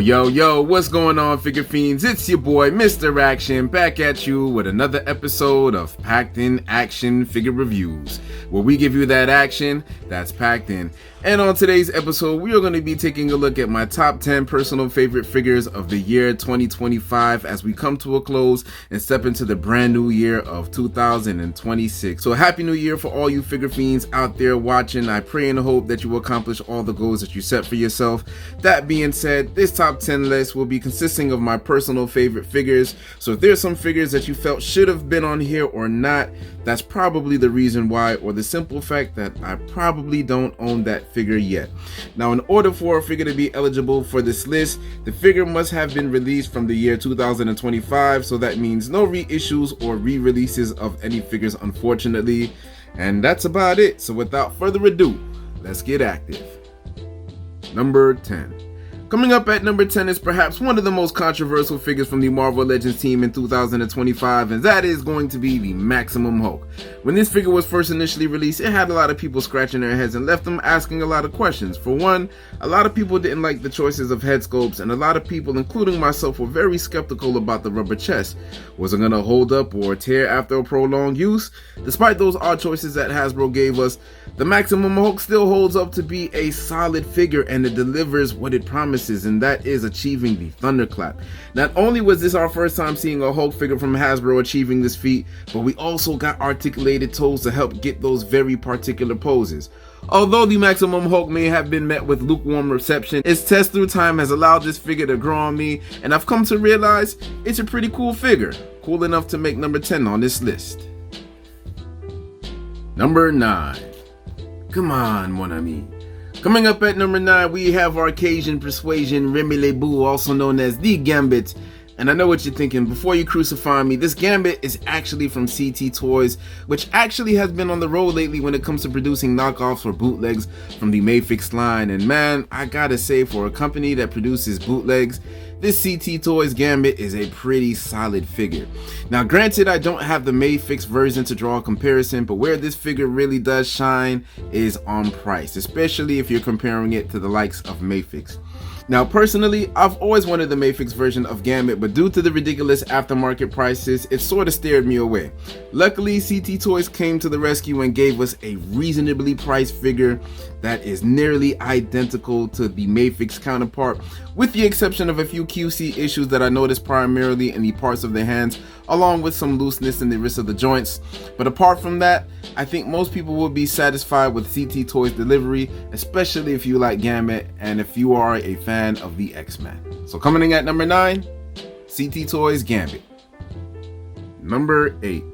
Yo, what's going on, Figure Fiends? It's your boy, Mr. Action, back at you with another episode of Packed In Action Figure Reviews, where we give you that action that's packed in. And on today's episode, we are going to be taking a look at my top 10 personal favorite figures of the year 2025 as we come to a close and step into the brand new year of 2026. So happy new year for all you Figure Fiends out there watching. I pray and hope that you will accomplish all the goals that you set for yourself. That being said, this top 10 list will be consisting of my personal favorite figures. So if there's some figures that you felt should have been on here or not, that's probably the reason why, or the simple fact that I probably don't own that figure yet. Now, in order for a figure to be eligible for this list, the figure must have been released from the year 2025, so that means no reissues or re-releases of any figures, unfortunately. And that's about it. So without further ado, let's get active. Number 10. Coming up at number 10 is perhaps one of the most controversial figures from the Marvel Legends team in 2025, and that is going to be the Maximum Hulk. When this figure was first initially released, it had a lot of people scratching their heads and left them asking a lot of questions. For one, a lot of people didn't like the choices of head sculpts, and a lot of people, including myself, were very skeptical about the rubber chest. Was it going to hold up or tear after a prolonged use? Despite those odd choices that Hasbro gave us, the Maximum Hulk still holds up to be a solid figure, and it delivers what it promises, and that is achieving the thunderclap. Not only was this our first time seeing a Hulk figure from Hasbro achieving this feat, but we also got articulated toes to help get those very particular poses. Although the Maximum Hulk may have been met with lukewarm reception, its test through time has allowed this figure to grow on me, and I've come to realize it's a pretty cool figure, cool enough to make number 10 on this list. Number 9. Come on, mon ami. Coming up at number 9, we have our Cajun Persuasion eliible, also known as the Gambit. And I know what you're thinking, before you crucify me, this Gambit is actually from CT Toys, which actually has been on the road lately when it comes to producing knockoffs or bootlegs from the Mayfix line. And man, I gotta say, for a company that produces bootlegs, this CT Toys Gambit is a pretty solid figure. Now granted, I don't have the Mayfix version to draw a comparison, but where this figure really does shine is on price, especially if you're comparing it to the likes of Mayfix. Now personally, I've always wanted the Mayfix version of Gambit, but due to the ridiculous aftermarket prices, it sort of steered me away. Luckily, CT Toys came to the rescue and gave us a reasonably priced figure that is nearly identical to the Mayfix counterpart, with the exception of a few QC issues that I noticed primarily in the parts of the hands, along with some looseness in the wrists of the joints. But apart from that, I think most people will be satisfied with CT Toys delivery, especially if you like Gambit and if you are a fan of the X-Men. So coming in at number 9, CT Toys Gambit. Number 8.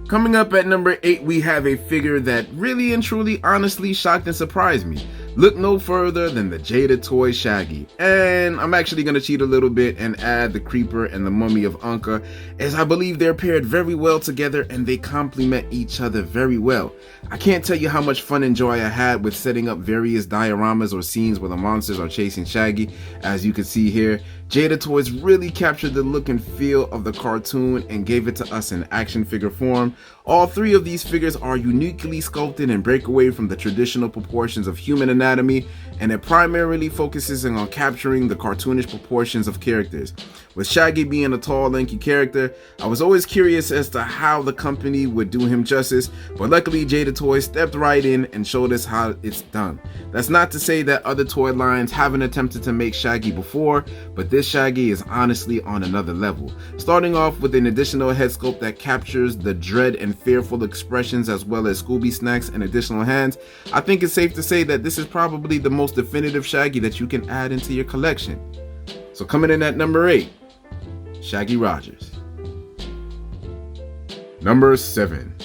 Coming up at number 8, we have a figure that really and truly honestly shocked and surprised me. Look no further than the Jada toy Shaggy. And I'm actually going to cheat a little bit and add the Creeper and the Mummy of Anka, as I believe they're paired very well together and they complement each other very well. I can't tell you how much fun and joy I had with setting up various dioramas or scenes where the monsters are chasing Shaggy. As you can see here, Jada Toys really captured the look and feel of the cartoon and gave it to us in action figure form. All 3 of these figures are uniquely sculpted and break away from the traditional proportions of human anatomy, and it primarily focuses on capturing the cartoonish proportions of characters. With Shaggy being a tall, lanky character, I was always curious as to how the company would do him justice, but luckily Jada Toys stepped right in and showed us how it's done. That's not to say that other toy lines haven't attempted to make Shaggy before, but this Shaggy is honestly on another level. Starting off with an additional head sculpt that captures the dread and fearful expressions, as well as Scooby snacks and additional hands, I think it's safe to say that this is probably the most definitive Shaggy that you can add into your collection. So coming in at number 8, Shaggy Rogers. Number 7.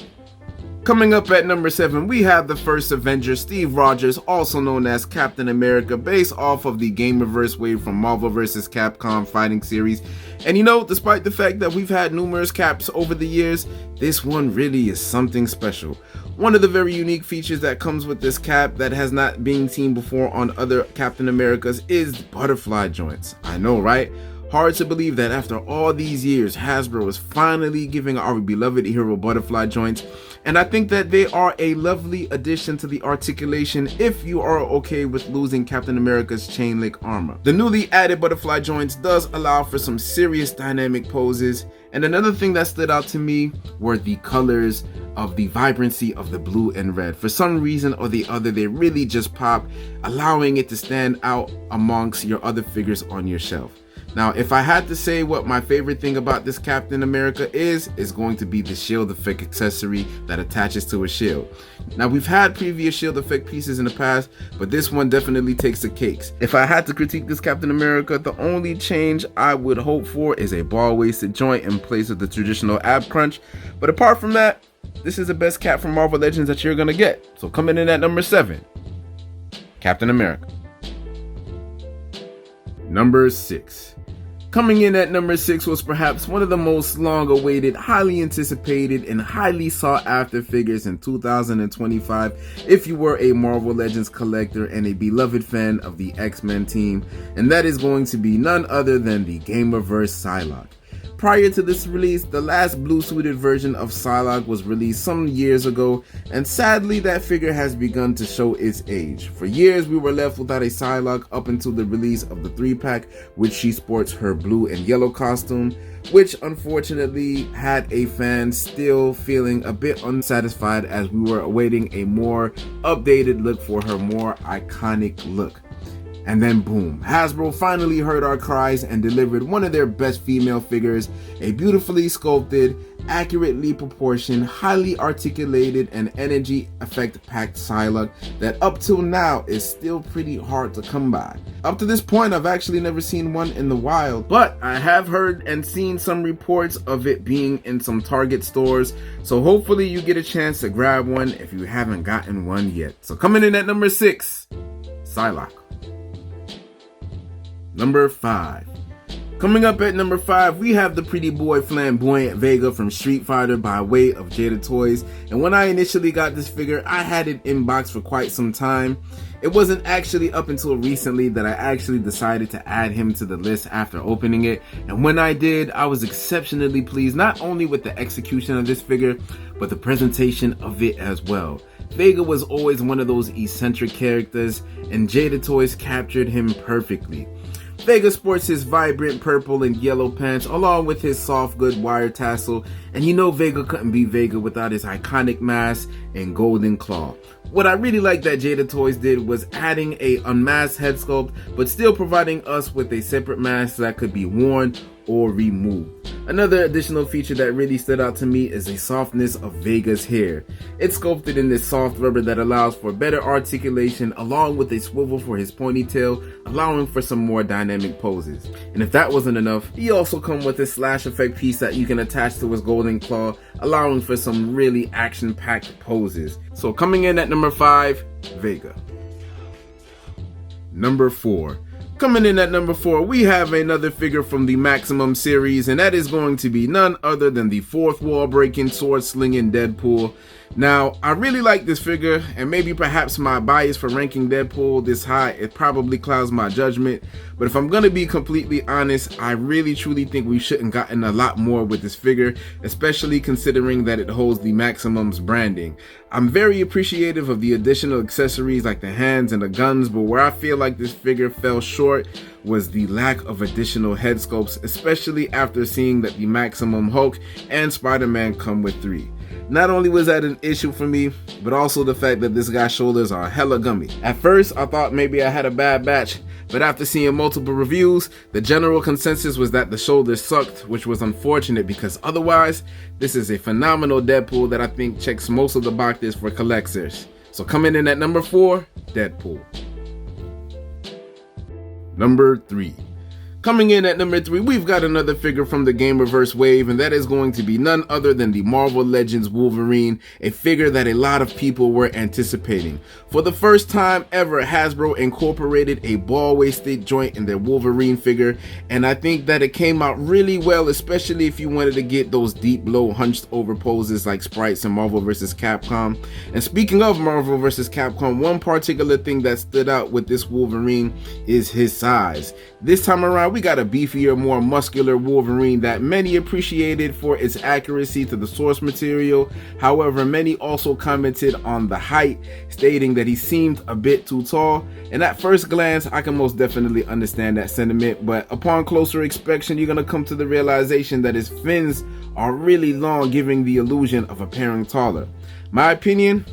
Coming up at number 7, we have the first Avenger, Steve Rogers, also known as Captain America, based off of the Gamerverse wave from Marvel vs. Capcom fighting series. And you know, despite the fact that we've had numerous caps over the years, this one really is something special. One of the very unique features that comes with this cap that has not been seen before on other Captain Americas is butterfly joints. I know, right? Hard to believe that after all these years, Hasbro is finally giving our beloved hero butterfly joints, and I think that they are a lovely addition to the articulation if you are okay with losing Captain America's chain link armor. The newly added butterfly joints does allow for some serious dynamic poses, and another thing that stood out to me were the colors of the vibrancy of the blue and red. For some reason or the other, they really just pop, allowing it to stand out amongst your other figures on your shelf. Now, if I had to say what my favorite thing about this Captain America is going to be the shield effect accessory that attaches to a shield. Now, we've had previous shield effect pieces in the past, but this one definitely takes the cakes. If I had to critique this Captain America, the only change I would hope for is a ball-waisted joint in place of the traditional ab crunch. But apart from that, this is the best Cap from Marvel Legends that you're gonna get. So coming in at number 7, Captain America. Number 6. Coming in at number 6 was perhaps one of the most long-awaited, highly anticipated, and highly sought-after figures in 2025 if you were a Marvel Legends collector and a beloved fan of the X-Men team, and that is going to be none other than the Gamerverse Psylock. Prior to this release, the last blue-suited version of Psylock was released some years ago, and sadly that figure has begun to show its age. For years we were left without a Psylock up until the release of the 3-pack, which she sports her blue and yellow costume, which unfortunately had a fan still feeling a bit unsatisfied as we were awaiting a more updated look for her more iconic look. And then boom, Hasbro finally heard our cries and delivered one of their best female figures, a beautifully sculpted, accurately proportioned, highly articulated, and energy effect packed Psylock that up till now is still pretty hard to come by. Up to this point, I've actually never seen one in the wild, but I have heard and seen some reports of it being in some Target stores, so hopefully you get a chance to grab one if you haven't gotten one yet. So coming in at number 6, Psylock. Number 5. Coming up at number 5, we have the pretty boy flamboyant Vega from Street Fighter by way of Jada Toys. And when I initially got this figure, I had it in box for quite some time. It wasn't actually up until recently that I actually decided to add him to the list after opening it. And when I did, I was exceptionally pleased not only with the execution of this figure, but the presentation of it as well. Vega was always one of those eccentric characters, and Jada Toys captured him perfectly. Vega sports his vibrant purple and yellow pants along with his soft good wire tassel, and you know Vega couldn't be Vega without his iconic mask and golden claw. What I really liked that Jada Toys did was adding a unmasked head sculpt, but still providing us with a separate mask that could be worn or removed. Another additional feature that really stood out to me is the softness of Vega's hair. It's sculpted in this soft rubber that allows for better articulation along with a swivel for his ponytail, allowing for some more dynamic poses. And if that wasn't enough, he also comes with a slash effect piece that you can attach to his golden claw, allowing for some really action-packed poses. So coming in at number 5, Vega. Number 4. Coming in at number 4, we have another figure from the Maximum series, and that is going to be none other than the fourth wall breaking, sword slinging Deadpool. Now, I really like this figure, and maybe perhaps my bias for ranking Deadpool this high, it probably clouds my judgment, but if I'm gonna be completely honest, I really truly think we shouldn't gotten a lot more with this figure, especially considering that it holds the Maximum's branding. I'm very appreciative of the additional accessories like the hands and the guns, but where I feel like this figure fell short was the lack of additional head sculpts, especially after seeing that the Maximum Hulk and Spider-Man come with 3. Not only was that an issue for me, but also the fact that this guy's shoulders are hella gummy. At first, I thought maybe I had a bad batch, but after seeing multiple reviews, the general consensus was that the shoulders sucked, which was unfortunate because otherwise, this is a phenomenal Deadpool that I think checks most of the boxes for collectors. So coming in at number 4, Deadpool. Number 3. Coming in at number 3, we've got another figure from the Gamerverse wave, and that is going to be none other than the Marvel Legends Wolverine, a figure that a lot of people were anticipating. For the first time ever, Hasbro incorporated a ball-waisted joint in their Wolverine figure, and I think that it came out really well, especially if you wanted to get those deep, low, hunched over poses like sprites in Marvel vs. Capcom. And speaking of Marvel vs. Capcom, one particular thing that stood out with this Wolverine is his size. This time around, we got a beefier, more muscular Wolverine that many appreciated for its accuracy to the source material. However, many also commented on the height, stating that he seemed a bit too tall. And at first glance, I can most definitely understand that sentiment, but upon closer inspection, you're gonna come to the realization that his fins are really long, giving the illusion of appearing taller. My opinion,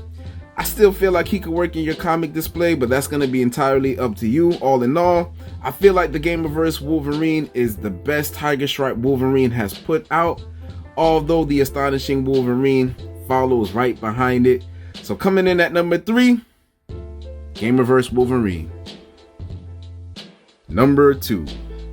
I still feel like he could work in your comic display, but that's going to be entirely up to you. All in all, I feel like the Gamerverse Wolverine is the best Tiger Stripe Wolverine has put out, although the Astonishing Wolverine follows right behind it. So coming in at number 3, Gamerverse Wolverine. Number 2.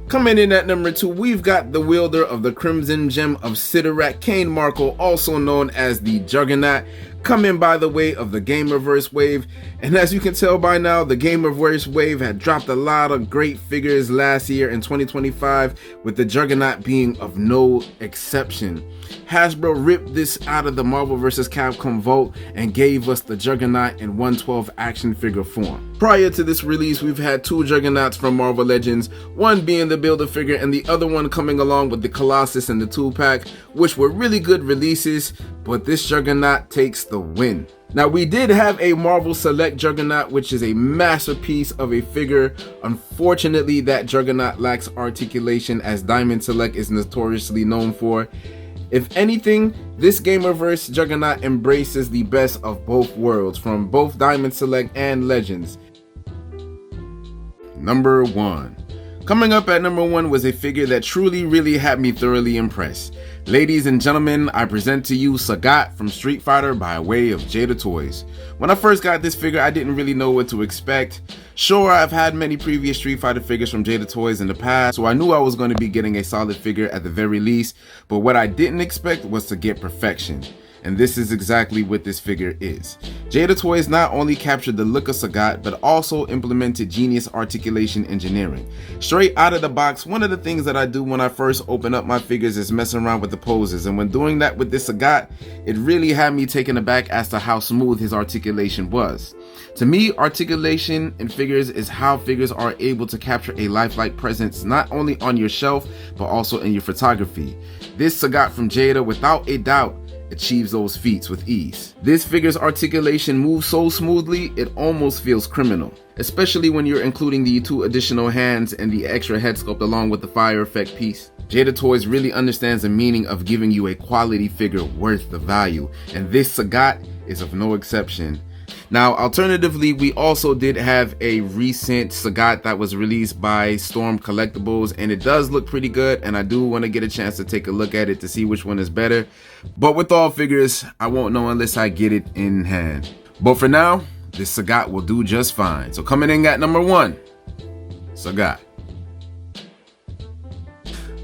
Coming in at number 2, we've got the wielder of the Crimson Gem of Sidorak, Kane Markle, also known as the Juggernaut, coming by the way of the Gamerverse wave. And as you can tell by now, the Gamerverse wave had dropped a lot of great figures last year in 2025, with the Juggernaut being of no exception. Hasbro ripped this out of the Marvel vs. Capcom vault and gave us the Juggernaut in 1/12 action figure form. Prior to this release, we've had 2 Juggernauts from Marvel Legends, one being the Build-A-Figure and the other one coming along with the Colossus and the 2-pack, which were really good releases, but this Juggernaut takes the win. Now, we did have a Marvel Select Juggernaut, which is a masterpiece of a figure. Unfortunately, that Juggernaut lacks articulation, as Diamond Select is notoriously known for. If anything, this Gamerverse Juggernaut embraces the best of both worlds, from both Diamond Select and Legends. Number 1. Coming up at number 1 was a figure that really had me thoroughly impressed. Ladies and gentlemen, I present to you Sagot from Street Fighter by way of Jada Toys. When I first got this figure, I didn't really know what to expect. Sure, I've had many previous Street Fighter figures from Jada Toys in the past, so I knew I was going to be getting a solid figure at the very least, but what I didn't expect was to get perfection. And this is exactly what this figure is. Jada Toys not only captured the look of Sagot, but also implemented genius articulation engineering. Straight out of the box, one of the things that I do when I first open up my figures is mess around with the poses, and when doing that with this Sagot, it really had me taken aback as to how smooth his articulation was. To me, articulation in figures is how figures are able to capture a lifelike presence not only on your shelf, but also in your photography. This Sagot from Jada, without a doubt, achieves those feats with ease. This figure's articulation moves so smoothly, it almost feels criminal, especially when you're including the 2 additional hands and the extra head sculpt along with the fire effect piece. Jada Toys really understands the meaning of giving you a quality figure worth the value, and this Sagot is of no exception. Now, alternatively, we also did have a recent Sagot that was released by Storm Collectibles, and it does look pretty good, and I do want to get a chance to take a look at it to see which one is better. But with all figures, I won't know unless I get it in hand. But for now, this Sagot will do just fine. So coming in at number 1, Sagot.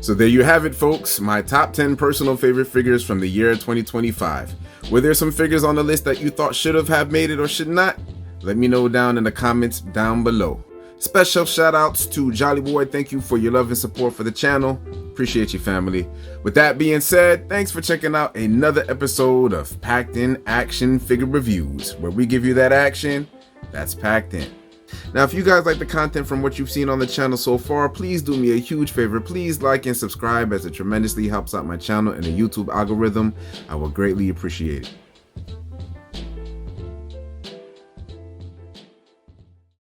So there you have it, folks, my top 10 personal favorite figures from the year 2025. Were there some figures on the list that you thought should have made it or should not? Let me know down in the comments down below. Special shout outs to Jolly Boy. Thank you for your love and support for the channel. Appreciate you, family. With that being said, thanks for checking out another episode of Packed In Action Figure Reviews, where we give you that action that's packed in. Now, if you guys like the content from what you've seen on the channel so far, please do me a huge favor. Please like and subscribe, as it tremendously helps out my channel and the YouTube algorithm. I will greatly appreciate it.